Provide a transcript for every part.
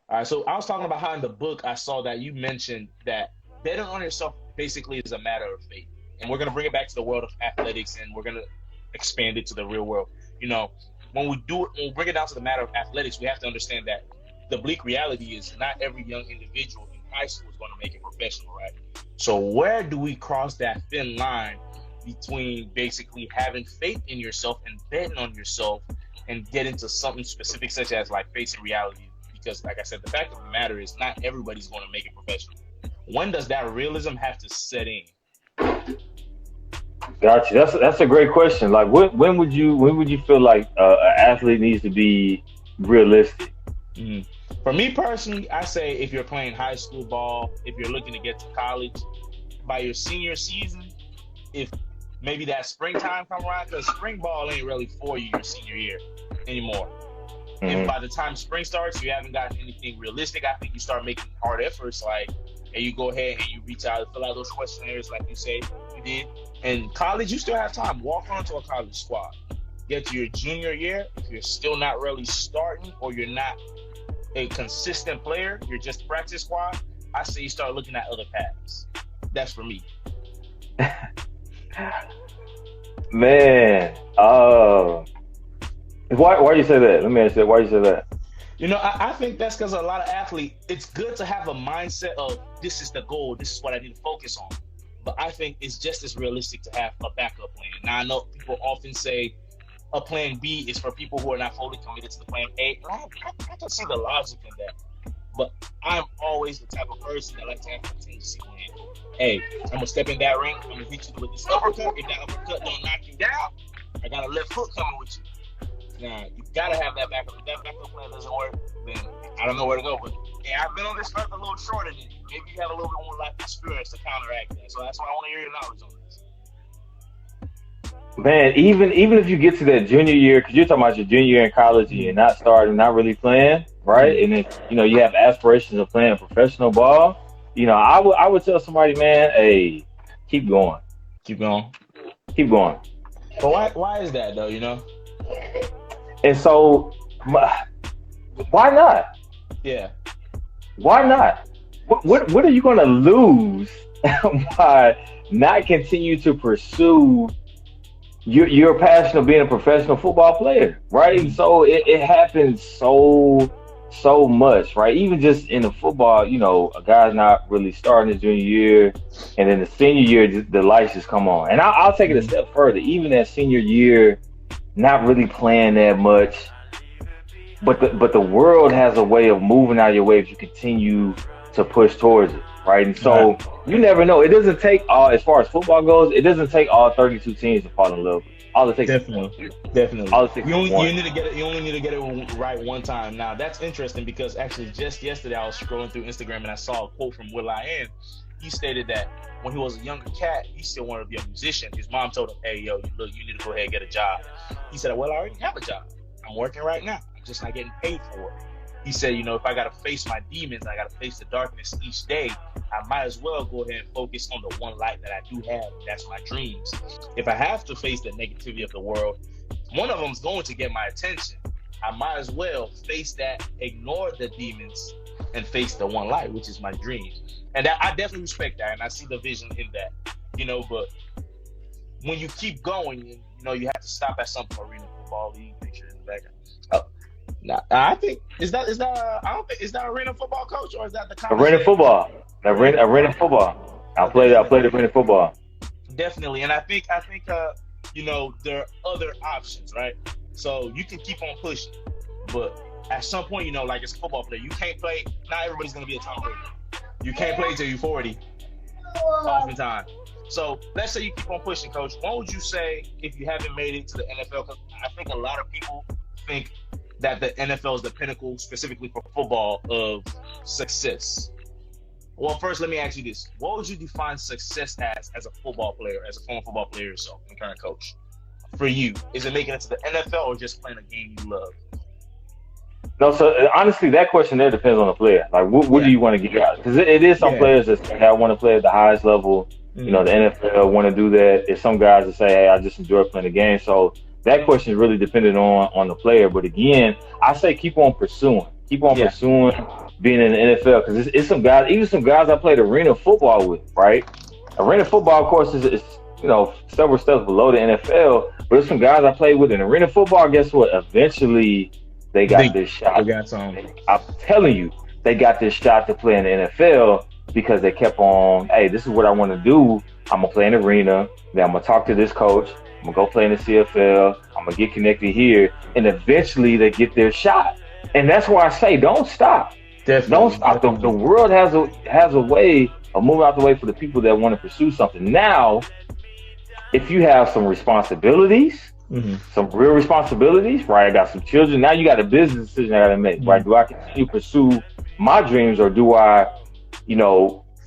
All right, so I was talking about how in the book I saw that you mentioned that betting on yourself basically is a matter of faith. And we're going to bring it back to the world of athletics and we're going to expand it to the real world. You know, when we bring it down to the matter of athletics, we have to understand that the bleak reality is not every young individual in high school is going to make it professional, right? So where do we cross that thin line between basically having faith in yourself and betting on yourself and get into something specific such as like facing reality? Because like I said, the fact of the matter is not everybody's going to make it professional. When does that realism have to set in? Gotcha. That's a great question. Like, when would you feel like an athlete needs to be realistic? Mm. For me personally, I say if you're playing high school ball, if you're looking to get to college, by your senior season, if maybe that springtime come around, because spring ball ain't really for you your senior year anymore. If Hmm. by the time spring starts you haven't gotten anything realistic, I think you start making hard efforts, like, and you go ahead and you reach out and fill out those questionnaires like you say you did. In college, you still have time. Walk onto a college squad. Get to your junior year, if you're still not really starting or you're not a consistent player, you're just practice squad, I say you start looking at other paths. That's for me. Man, why you say that? Let me ask you that. Why you say that? I think that's because a lot of athletes, it's good to have a mindset of this is the goal, this is what I need to focus on. But I think it's just as realistic to have a backup plan. Now, I know people often say a plan B is for people who are not fully committed to the plan A. And I can see the logic in that. But I'm always the type of person that likes to have a contingency plan. Hey, I'm going to step in that ring, I'm going to hit you with this uppercut. If that uppercut don't knock you down, I got a left hook coming with you. Now you gotta have that backup. If that backup plan doesn't work, then I don't know where to go. But yeah, I've been on this earth a little shorter than you. Maybe you have a little bit more life experience to counteract that. So that's why I want to hear your knowledge on this. Man, even if you get to that junior year, because you're talking about your junior year in college and you're not starting, not really playing, right? Mm-hmm. And then you have aspirations of playing professional ball. I would tell somebody, man, hey, keep going, Keep going. keep going. But why is that though? And so, why not? Yeah. Why not? What are you going to lose by not continue to pursue your passion of being a professional football player, right? And Mm-hmm. so it happens so much, right? Even just in the football, a guy's not really starting his junior year, and then the senior year, the lights just come on. And I'll take it a Mm-hmm. step further. Even that senior year, not really playing that much, but the world has a way of moving out of your way if you continue to push towards it, right? And All right. so you never know. It doesn't take all, as far as football goes, it doesn't take all 32 teams to fall in love with you. All it takes is one. Definitely, definitely. All it takes is You one. need to get it. You only need to get it right one time. Now that's interesting because actually just yesterday I was scrolling through Instagram and I saw a quote from Will I Am. He stated that when he was a younger cat, he still wanted to be a musician. His mom told him, "Hey, yo, look, you need to go ahead and get a job." He said, "Well, I already have a job. I'm working right now. I'm just not getting paid for it." He said, if I got to face my demons, I got to face the darkness each day. I might as well go ahead and focus on the one light that I do have, and that's my dreams. If I have to face the negativity of the world, one of them is going to get my attention. I might as well face that, ignore the demons, and face the one light, which is my dream. And I definitely respect that, and I see the vision in that. But when you keep going, you have to stop at some arena football league picture in the background. Oh, nah, I think I don't think is that arena football coach or is that the college Arena name? football. Arena Arena football. football. I Okay, played I played definitely. arena football. Definitely, and I think there are other options, right? So you can keep on pushing, but at some point, like as a football player, you can't play. Not everybody's gonna be a Tom Brady. You can't play till you're 40, oftentimes. So let's say you keep on pushing, coach. What would you say if you haven't made it to the NFL? Because I think a lot of people think that the NFL is the pinnacle, specifically for football, of success. Well, first, let me ask you this: what would you define success as a football player, as a former football player yourself, and current coach? For you, is it making it to the NFL or just playing a game you love? No, so honestly, that question there depends on the player. Like, what do Yeah, you want to get out? Because it is some yeah. players that say, hey, I want to play at the highest level. Mm, The NFL want to do that. There's some guys that say, hey, I just enjoy playing the game. So that question is really dependent on the player. But again, I say keep on pursuing. Keep on Yeah. pursuing being in the NFL because it's some guys, even some guys I played arena football with, right? Arena football, of course, is several steps below the NFL, but there's some guys I played with in arena football. Guess what? Eventually, they got They this they shot. got some. I'm telling you, they got this shot to play in the NFL because they kept on, hey, this is what I want to do. I'm gonna play in the arena. Then I'm gonna talk to this coach. I'm gonna go play in the CFL. I'm gonna get connected here, and eventually they get their shot. And that's why I say, don't stop. Don't Definitely, stop. The definitely. world has a way of moving out the way for the people that want to pursue something. Now, if you have some responsibilities, Hmm. some real responsibilities, right? I got some children. Now you got a business decision I got to make, right? Hmm. Do I continue to pursue my dreams or do I,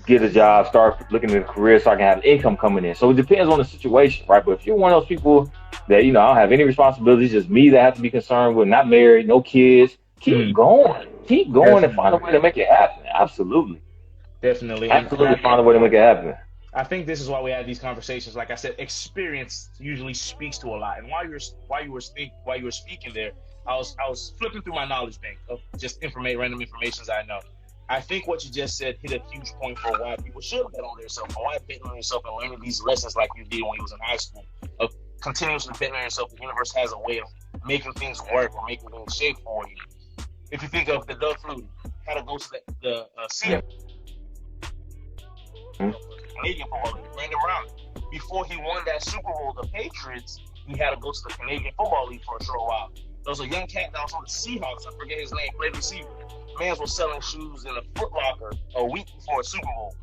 get a job, start looking at a career so I can have income coming in? So it depends on the situation, right? But if you're one of those people that, I don't have any responsibilities, just me that have to be concerned with, not married, no kids, keep Hmm. going. Keep going and find a Definitely, way to make it happen. Absolutely. definitely, and Absolutely find a way to make it happen. I think this is why we have these conversations. Like I said, experience usually speaks to a lot. And while you were speaking there, I was flipping through my knowledge bank of just random informations I know. I think what you just said hit a huge point for why people should bet on themselves, or why betting on yourself and learning these lessons like you did when you was in high school of continuously betting on yourself. The universe has a way of making things work or making things shape for you. If you think of the Doug Flutie, had to go to the CFL Mhm. Canadian Football League, Brandon Brown. Before he won that Super Bowl, the Patriots, he had to go to the Canadian Football League for a short while. There was a young cat that was on the Seahawks, I forget his name, played receiver. Mans was selling shoes in a Foot Locker a week before a Super Bowl.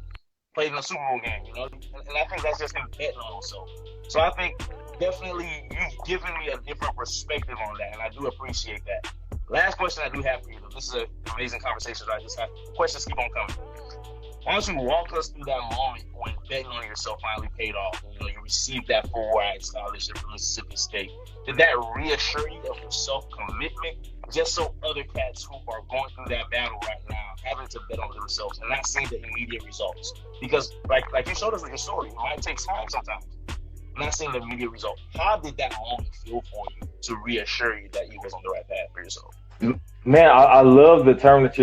Played in a Super Bowl game, and I think that's just him betting on himself. So I think definitely you've given me a different perspective on that, and I do appreciate that. Last question I do have for you, though. This is an amazing conversation. I just have questions keep on coming. Why don't you walk us through that moment when betting on yourself finally paid off? You received that full ride scholarship from Mississippi State. Did that reassure you of your self-commitment? Just so other cats who are going through that battle right now, having to bet on themselves and not seeing the immediate results. Because, like you showed us with your story, it might take time sometimes. Not seeing the immediate result. How did that moment feel for you to reassure you that you was on the right path for yourself? Man, I love the term that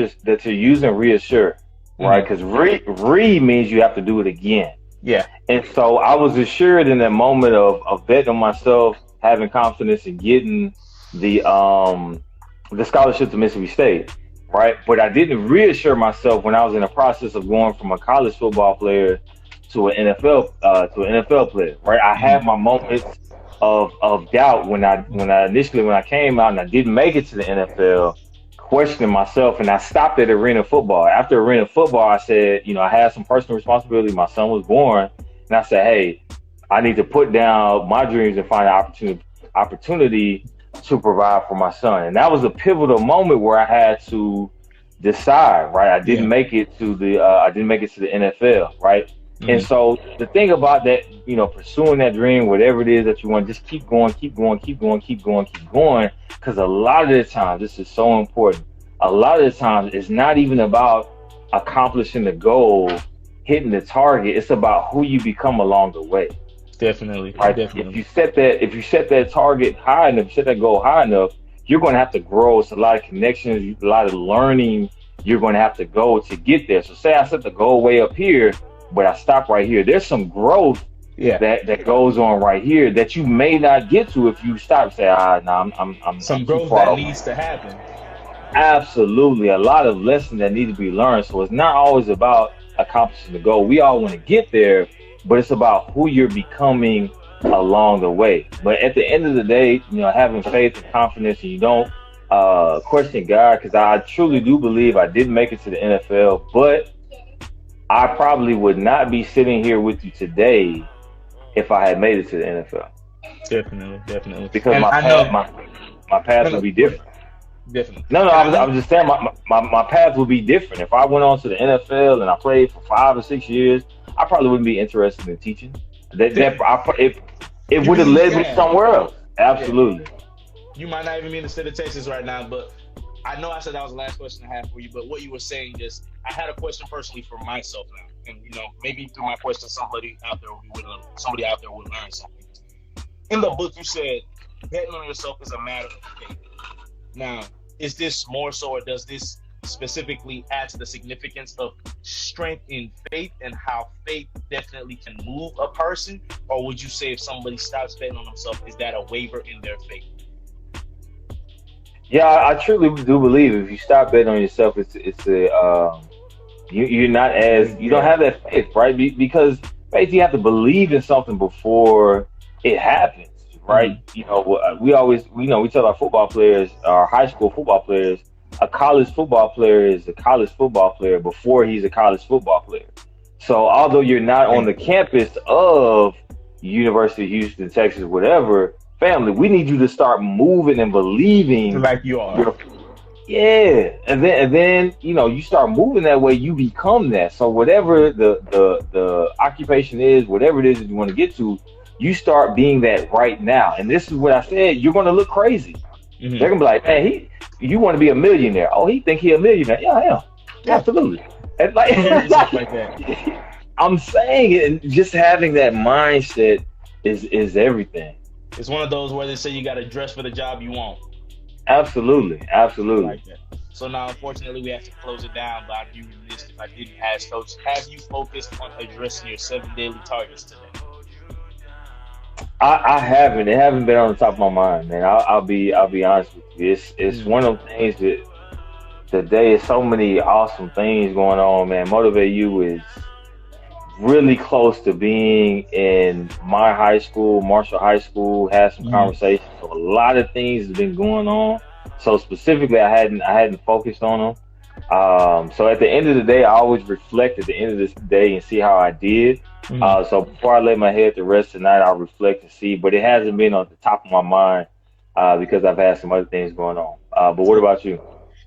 you're using, reassure, right? Mm-hmm. Because re means you have to do it again. Yeah. And so I was assured in that moment of betting on myself, having confidence in getting the scholarship to Mississippi State, right? But I didn't reassure myself when I was in the process of going from a college football player to an NFL player, right? I had Mm-hmm. my moments of doubt when I came out and I didn't make it to the NFL, questioning myself, and I stopped at arena football. After arena football, I said, I had some personal responsibility. My son was born, and I said, hey, I need to put down my dreams and find an opportunity to provide for my son. And that was a pivotal moment where I had to decide, right? Yeah. I didn't make it to the NFL, right? And Mm-hmm. so the thing about that, pursuing that dream, whatever it is that you want, just keep going, keep going, keep going, keep going, keep going. Because a lot of the times, this is so important. A lot of the times, it's not even about accomplishing the goal, hitting the target. It's about who you become along the way. Definitely. Right? Definitely. If you set that target high enough, set that goal high enough, you're going to have to grow. It's a lot of connections, a lot of learning. You're going to have to go to get there. So say I set the goal way up here, but I stop right here. There's some growth Yeah. that goes on right here that you may not get to if you stop and say, no, I'm Some too growth far that away. needs to happen. Absolutely, a lot of lessons that need to be learned. So it's not always about accomplishing the goal. We all want to get there, but it's about who you're becoming along the way. But at the end of the day, having faith and confidence, and you don't question God, because I truly do believe I didn't make it to the NFL, but I probably would not be sitting here with you today if I had made it to the NFL, Definitely. Definitely. because And my I path know. my path No, would no, be go ahead. different. Definitely. No, And I I know. was just saying my path would be different. If I went on to the NFL and I played for 5 or 6 years, I probably wouldn't be interested in teaching. It You would have mean, led me yeah. somewhere else. Yeah. Absolutely. You might not even be in the state of Texas right now, but I know I said that was the last question I had for you. But what you were saying, just I had a question personally for myself now, and maybe through my question, somebody out there would learn something. In the book, you said betting on yourself is a matter of faith. Now, is this more so, or does this specifically add to the significance of strength in faith and how faith definitely can move a person? Or would you say if somebody stops betting on themselves, is that a waiver in their faith? Yeah, I truly do believe if you stop betting on yourself, it's a you're not as you don't Yeah. have that faith, right? Because faith, you have to believe in something before it happens, right? Hmm. We always we tell our football players, our high school football players, a college football player is a college football player before he's a college football player. So although you're not on Yeah. the campus of University of Houston, Texas, whatever, family, we need you to start moving and believing Like you are. your yeah, and then you start moving that way, you become that. So whatever the occupation is, whatever it is that you want to get to, you start being that right now. And this is what I said: you're going to look crazy. They're Hmm. gonna be like, man, you want to be a millionaire? Oh, he think he a millionaire? Yeah, I am, Yeah. absolutely. And like, Stuff like that. I'm saying it, and just having that mindset is everything. It's one of those where they say you got to dress for the job you want. Absolutely, I absolutely. like that. So now, unfortunately, we have to close it down. But I'd be remiss if I didn't ask, Coach, have you focused on addressing your 7 daily targets today? I haven't. It haven't been on the top of my mind, man. I'll be honest with you. It's Mm. one of the things that today is so many awesome things going on, man. Motivate You is really close to being in my high school, Marshall High School. Had some Mm. conversations. So a lot of things have been going on. So specifically, I hadn't focused on them. So at the end of the day, I always reflect at the end of this day and see how I did. Mm. So before I lay my head to rest tonight, I'll reflect and see. But it hasn't been on the top of my mind because I've had some other things going on. But what about you?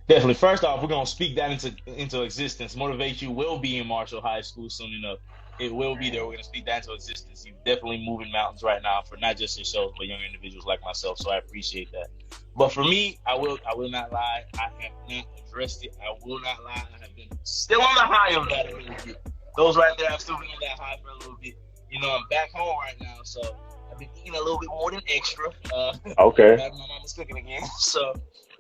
Definitely. First off, we're gonna speak that into existence. Motivate You will be in Marshall High School soon enough. It will be there. We're gonna speak that into existence. You're definitely moving mountains right now for not just yourself, but young individuals like myself. So I appreciate that. But for me, I will not lie. I have not addressed it. I will not lie. I have been still on the high of that a little bit. Those right there, I've still been on that high for a little bit. I'm back home right now, so I've been eating a little bit more than extra. Okay. My mama's cooking again, so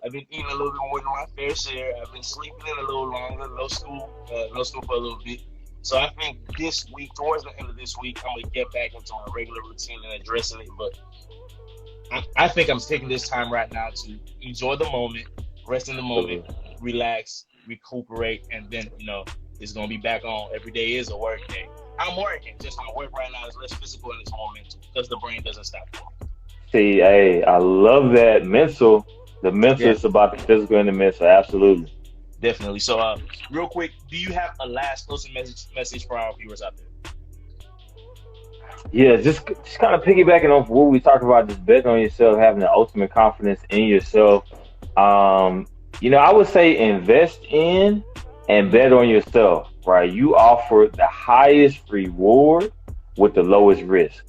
I've been eating a little bit more than my fair share. I've been sleeping in a little longer. No school for a little bit. So I think this week, towards the end of this week, I'm gonna get back into my regular routine and addressing it. But I think I'm taking this time right now to enjoy the moment, rest in the moment, Absolutely. relax, recuperate, and then it's gonna be back on. Every day is a work day. I'm working. Just my work right now is less physical and it's more mental because the brain doesn't stop working. See, hey, I love that mental. The mental Yeah, is about the physical and the mental. Absolutely. definitely. So, real quick, do you have a last closing message for our viewers out there? Yeah, just kind of piggybacking off what we talked about, just betting on yourself, having the ultimate confidence in yourself. Um, I would say invest in and Mm-hmm. bet on yourself, right? You offer the highest reward with the lowest risk,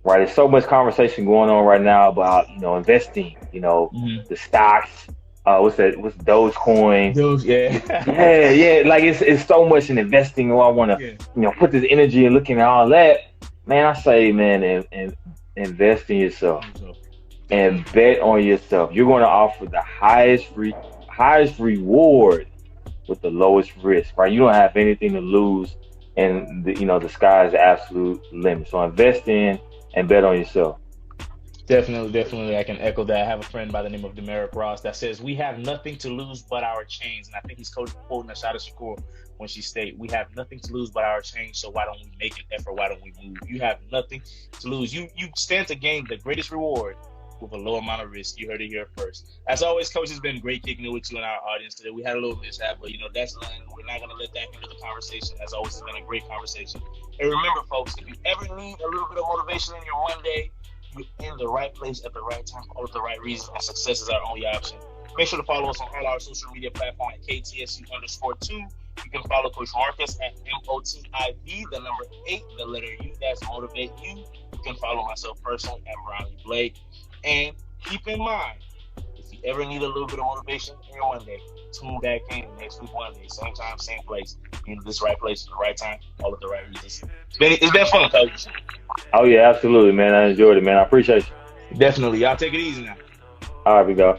right? There's so much conversation going on right now about, investing, Mm-hmm. the stocks, what's that, what's Dogecoin. Those, yeah, Yeah, yeah, like it's so much in investing. Oh, I want to, yeah. put this energy and looking at all that. Man, I say, man, and invest in yourself So, and bet on yourself. You're going to offer the highest reward with the lowest risk, right? You don't have anything to lose, and the sky is the absolute limit. So invest in and bet on yourself. definitely, definitely, I can echo that. I have a friend by the name of Demeric Ross that says we have nothing to lose but our chains, and I think he's quoting Ashada Shakur when she stated, "We have nothing to lose but our change. So why don't we make an effort? Why don't we move? You have nothing to lose. You stand to gain the greatest reward with a low amount of risk. You heard it here first. As always, Coach, it's been great kicking it with you and our audience today. We had a little mishap, but that's nothing. We're not gonna let that hinder the conversation. As always, it's been a great conversation. And remember, folks, if you ever need a little bit of motivation in your one day, you're in the right place at the right time, all with the right reasons, and success is our only option. Make sure to follow us on all our social media platforms at KTSU_2. You can follow Coach Marcus at MOTIV, the number 8, the letter U. That's Motivate You. You can follow myself personally at Brownie Blake. And keep in mind, if you ever need a little bit of motivation in your Monday, tune back in next week Monday, same time, same place. You're in this right place at the right time, all of the right reasons. It's been fun, Coach. Oh yeah, absolutely, man. I enjoyed it, man. I appreciate you. Definitely. Y'all take it easy now. All right, we go.